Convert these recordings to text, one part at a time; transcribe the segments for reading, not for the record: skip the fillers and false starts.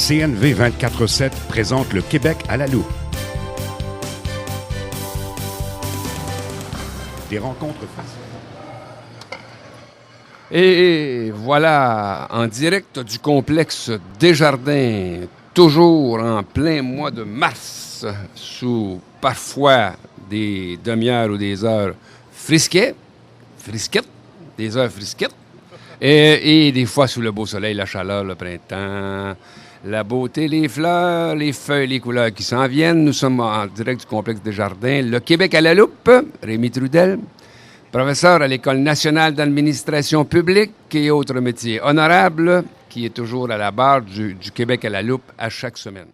CNV 24/7 présente le Québec à la loupe. Des rencontres faciles. Et voilà, en direct du complexe Desjardins, toujours en plein mois de mars, sous parfois des demi-heures ou des heures frisquettes, des heures frisquettes, et des fois sous le beau soleil, la chaleur, le printemps, la beauté, les fleurs, les feuilles, les couleurs qui s'en viennent. Nous sommes en direct du complexe Desjardins, le Québec à la loupe, Rémi Trudel, professeur à l'École nationale d'administration publique et autres métiers honorables, qui est toujours à la barre du Québec à la loupe à chaque semaine.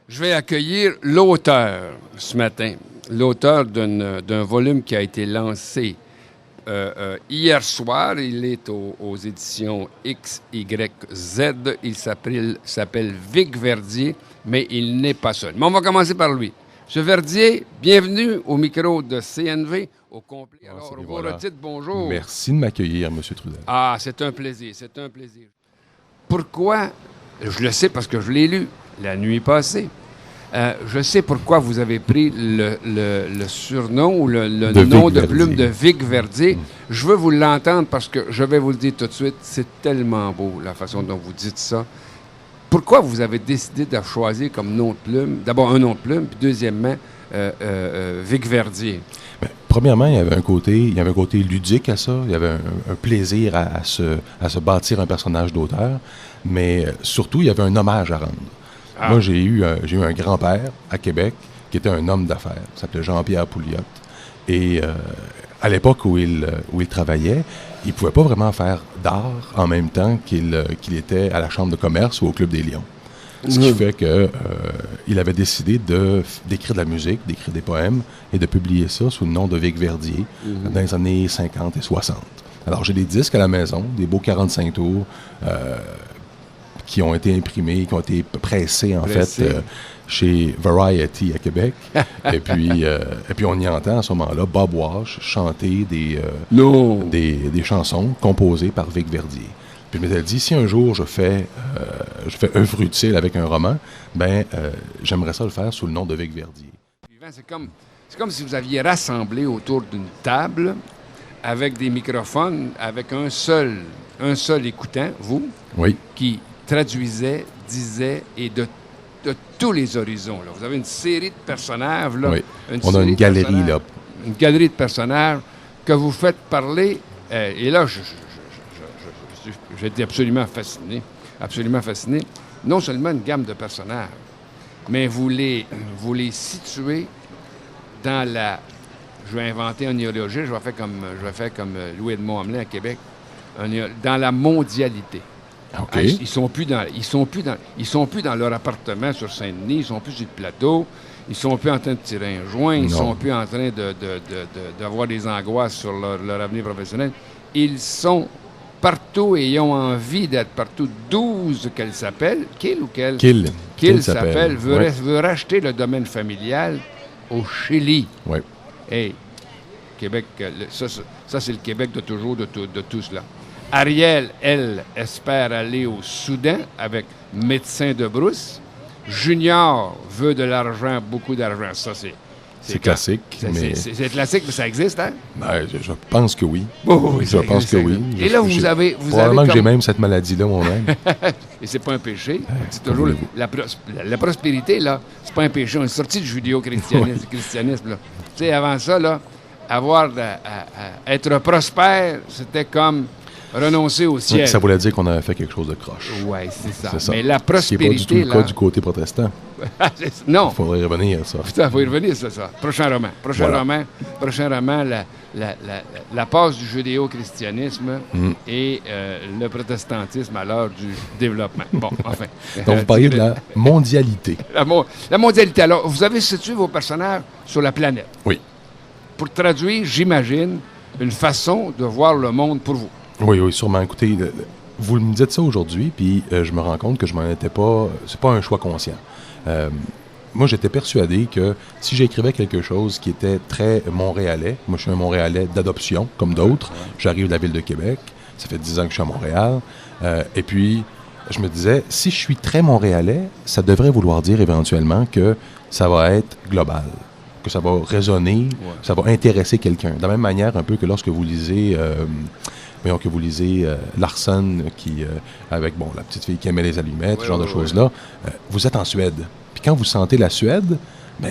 Je vais accueillir l'auteur ce matin, l'auteur d'un volume qui a été lancé hier soir. Il est aux éditions XYZ. Il s'appelle Vic Verdier, mais il n'est pas seul. Mais on va commencer par lui. M. Verdier, bienvenue au micro de CNV au complet. Alors, vous redites bonjour. Merci de m'accueillir, M. Trudel. Ah, c'est un plaisir, c'est un plaisir. Pourquoi? Je le sais parce que je l'ai lu la nuit passée. Je sais pourquoi vous avez pris le surnom ou le nom de plume de Vic Verdier. Je veux vous l'entendre parce que je vais vous le dire tout de suite, c'est tellement beau la façon dont vous dites ça. Pourquoi vous avez décidé de choisir comme nom de plume, d'abord un nom de plume, puis deuxièmement, Vic Verdier? Bien, premièrement, il y avait un côté ludique à ça. Il y avait un plaisir à se bâtir un personnage d'auteur. Mais surtout, il y avait un hommage à rendre. Ah. Moi, j'ai eu un grand-père à Québec qui était un homme d'affaires. Il s'appelait Jean-Pierre Pouliot. Et à l'époque où il travaillait, il ne pouvait pas vraiment faire d'art en même temps qu'il était à la Chambre de commerce ou au Club des Lions. Ce qui fait qu'il avait décidé d'écrire de la musique, d'écrire des poèmes et de publier ça sous le nom de Vic Verdier dans les années 50 et 60. Alors, j'ai des disques à la maison, des beaux 45 tours qui ont été imprimés, qui ont été pressés, en fait, chez Variety à Québec. et puis, on y entend à ce moment-là Bob Walsh chanter des chansons composées par Vic Verdier. Puis je m'étais dit, si un jour je fais œuvre utile avec un roman, j'aimerais ça le faire sous le nom de Vic Verdier. C'est comme si vous aviez rassemblé autour d'une table avec des microphones, avec un seul écoutant, vous, oui, qui traduisait, disait, et de tous les horizons. Là. Vous avez une série de personnages. Là, oui. On a une galerie, là. Une galerie de personnages que vous faites parler. Et là, j'étais absolument fasciné. Non seulement une gamme de personnages, mais vous les situez dans la... Je vais inventer un néologisme, je vais faire comme Louis-Edmond Hamelin à Québec, dans la mondialité. Okay. Ils sont plus dans leur appartement sur Saint-Denis, ils sont plus sur le plateau, ils sont plus en train de tirer un joint, ils sont plus en train d'avoir des angoisses sur leur avenir professionnel. Ils sont partout et ils ont envie d'être partout. 12 qu'elle s'appelle, Kill s'appelle, veut racheter le domaine familial au Chili. Oui. Hey, Québec, ça c'est le Québec de toujours, de tout cela. Ariel, elle, espère aller au Soudan avec Médecin de Brousse. Junior veut de l'argent, beaucoup d'argent. Ça, c'est classique. C'est classique, mais ça existe, hein? Ben, je pense que oui. Oui, je pense que oui. Et là, vous avez probablement que j'ai même cette maladie-là moi-même. Et c'est pas un péché. C'est toujours la prospérité, là, c'est pas un péché. On est sorti du judéo-christianisme, là. Tu sais, avant ça, là, être prospère, c'était comme renoncer au ciel. Ça voulait dire qu'on avait fait quelque chose de croche. Oui, c'est ça. Mais la prospérité, ce qui n'est pas du tout le cas du côté protestant. Non. Il faudrait revenir à ça. Putain, il faut y revenir, c'est ça. Prochain roman, la passe du judéo-christianisme et le protestantisme à l'heure du développement. Bon, enfin. Donc, vous parliez de la mondialité. La mondialité. Alors, vous avez situé vos personnages sur la planète. Oui. Pour traduire, j'imagine, une façon de voir le monde pour vous. Oui, sûrement. Écoutez, vous me dites ça aujourd'hui, puis je me rends compte que je m'en étais pas... C'est pas un choix conscient. Moi, j'étais persuadé que si j'écrivais quelque chose qui était très montréalais, moi, je suis un Montréalais d'adoption, comme d'autres. J'arrive de la ville de Québec. Ça fait 10 ans que je suis à Montréal. Et puis, je me disais, si je suis très montréalais, ça devrait vouloir dire éventuellement que ça va être global, que ça va résonner, ça va intéresser quelqu'un. De la même manière un peu que lorsque vous lisez... Larsen avec la petite fille qui aimait les allumettes, ce genre de choses-là, vous êtes en Suède. Puis quand vous sentez la Suède,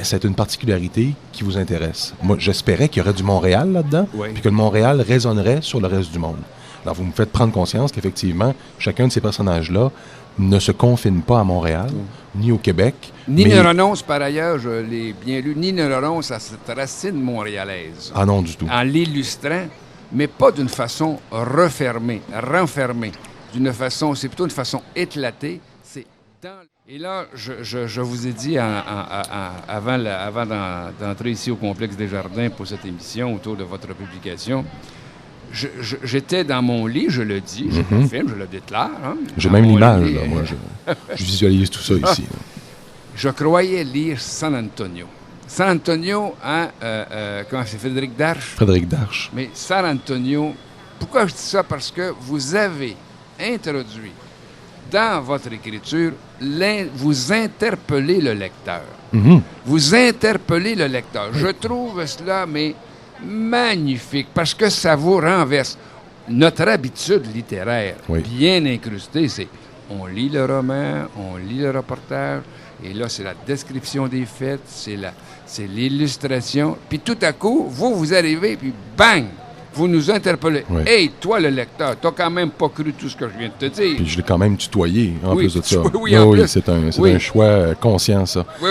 c'est une particularité qui vous intéresse. Moi, j'espérais qu'il y aurait du Montréal là-dedans, puis que le Montréal résonnerait sur le reste du monde. Alors, vous me faites prendre conscience qu'effectivement, chacun de ces personnages-là ne se confine pas à Montréal, ni au Québec. Ni ne renonce, par ailleurs, je l'ai bien lu, ni ne renonce à cette racine montréalaise. Ah non, du tout. En l'illustrant, mais pas d'une façon renfermée. C'est plutôt une façon éclatée. Et là, je vous ai dit avant d'entrer ici au Complexe des Jardins pour cette émission autour de votre publication, j'étais dans mon lit, je le dis, je confirme, je le déclare. Hein, j'ai même l'image, là, moi. Je visualise tout ça ici. Je croyais lire San Antonio. San Antonio, comment c'est, Frédéric Darche? Frédéric Darche. Mais San Antonio, pourquoi je dis ça? Parce que vous avez introduit dans votre écriture, vous interpellez le lecteur. Vous interpellez le lecteur. Je trouve cela, mais magnifique, parce que ça vous renverse. Notre habitude littéraire, bien incrustée, c'est on lit le roman, on lit le reportage, et là, c'est la description des faits, c'est l'illustration. Puis tout à coup, vous arrivez, puis bang! Vous nous interpellez. Oui. Hey, toi, le lecteur, t'as quand même pas cru tout ce que je viens de te dire. Puis je l'ai quand même tutoyé, en plus de ça. Oui, en plus. C'est un choix conscient, ça. Oui.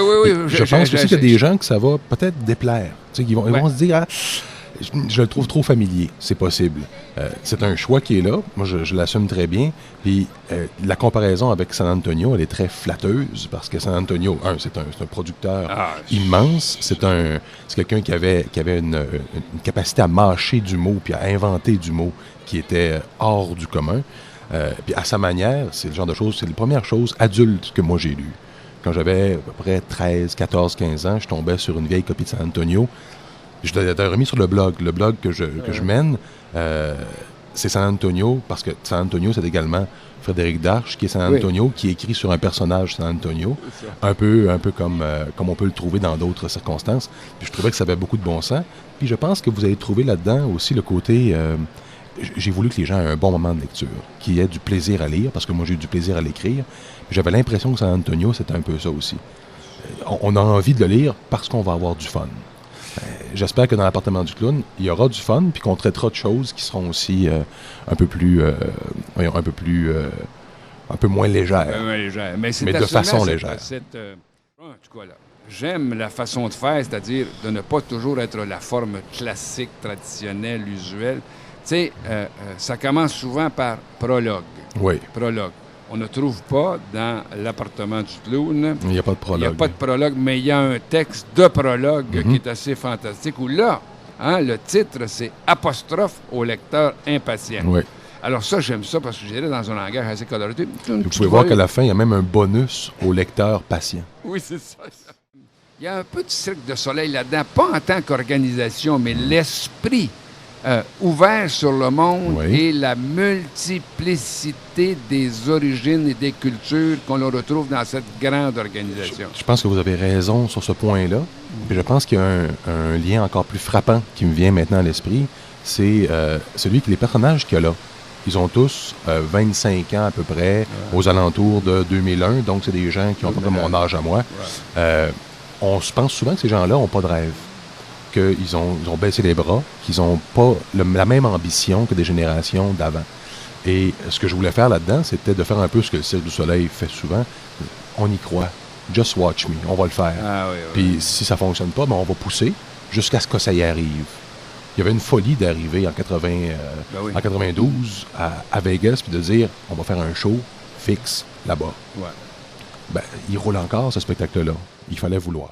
Je pense aussi qu'il y a des gens que ça va peut-être déplaire. Tu sais, ils vont se dire, je le trouve trop familier. C'est possible. C'est un choix qui est là. Moi, je l'assume très bien. Puis la comparaison avec San Antonio, elle est très flatteuse parce que San Antonio, c'est un producteur immense. C'est quelqu'un qui avait une capacité à mâcher du mot puis à inventer du mot qui était hors du commun. Puis à sa manière, c'est le genre de choses, c'est la première chose adulte que moi j'ai lue. Quand j'avais à peu près 13, 14, 15 ans, je tombais sur une vieille copie de San Antonio. Je l'avais remis sur le blog. Le blog que je mène, c'est San Antonio, parce que San Antonio, c'est également Frédéric Darche, qui est San Antonio, qui écrit sur un personnage San Antonio, un peu comme on peut le trouver dans d'autres circonstances. Puis je trouvais que ça avait beaucoup de bon sens. Puis je pense que vous allez trouver là-dedans aussi le côté... j'ai voulu que les gens aient un bon moment de lecture, qu'il y ait du plaisir à lire, parce que moi, j'ai eu du plaisir à l'écrire. Puis j'avais l'impression que San Antonio, c'était un peu ça aussi. On a envie de le lire parce qu'on va avoir du fun. J'espère que dans l'appartement du clown, il y aura du fun, puis qu'on traitera de choses qui seront aussi un peu moins légères. Mais de façon légère. En tout cas, là, j'aime la façon de faire, c'est-à-dire de ne pas toujours être la forme classique, traditionnelle, usuelle. Tu sais, ça commence souvent par prologue. Oui. Prologue. On ne trouve pas dans l'appartement du clown. Il n'y a pas de prologue. Il n'y a pas de prologue, mais il y a un texte de prologue qui est assez fantastique, où là, le titre, c'est « Apostrophe au lecteur impatient ». Oui. Alors ça, j'aime ça, parce que j'irais dans un langage assez coloré. Vous pouvez voir qu'à la fin, il y a même un bonus au lecteur patient. Oui, c'est ça. Il y a un peu de Cirque du Soleil là-dedans, pas en tant qu'organisation, mais l'esprit ouvert sur le monde et la multiplicité des origines et des cultures qu'on retrouve dans cette grande organisation. Je pense que vous avez raison sur ce point-là. Et je pense qu'il y a un lien encore plus frappant qui me vient maintenant à l'esprit. C'est celui que les personnages qu'il y a là. Ils ont tous 25 ans à peu près, aux alentours de 2001. Donc, c'est des gens qui ont à peu près mon âge à moi. On se pense souvent que ces gens-là n'ont pas de rêve. Qu'ils ont baissé les bras, qu'ils n'ont pas la même ambition que des générations d'avant. Et ce que je voulais faire là-dedans, c'était de faire un peu ce que le Cirque du Soleil fait souvent. On y croit. Just watch me. On va le faire. Puis si ça ne fonctionne pas, on va pousser jusqu'à ce que ça y arrive. Il y avait une folie d'arriver en 92 à Vegas puis de dire on va faire un show fixe là-bas. Il roule encore, ce spectacle-là. Il fallait vouloir.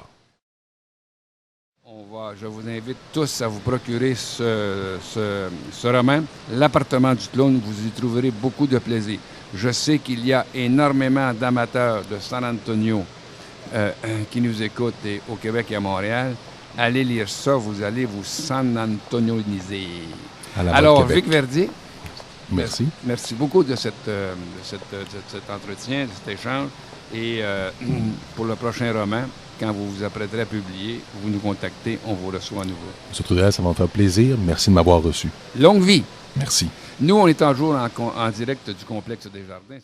Je vous invite tous à vous procurer ce roman, L'appartement du clown. Vous y trouverez beaucoup de plaisir. Je sais qu'il y a énormément d'amateurs de San Antonio qui nous écoutent au Québec et à Montréal. Allez lire ça, vous allez vous San Antonioniser. Alors, Vic Verdier, Merci. Merci beaucoup de cet entretien, de cet échange. Et pour le prochain roman, quand vous vous apprêterez à publier, vous nous contactez, on vous reçoit à nouveau. M. Trudel, ça va me faire plaisir. Merci de m'avoir reçu. Longue vie! Merci. Nous, on est toujours en direct du complexe Desjardins.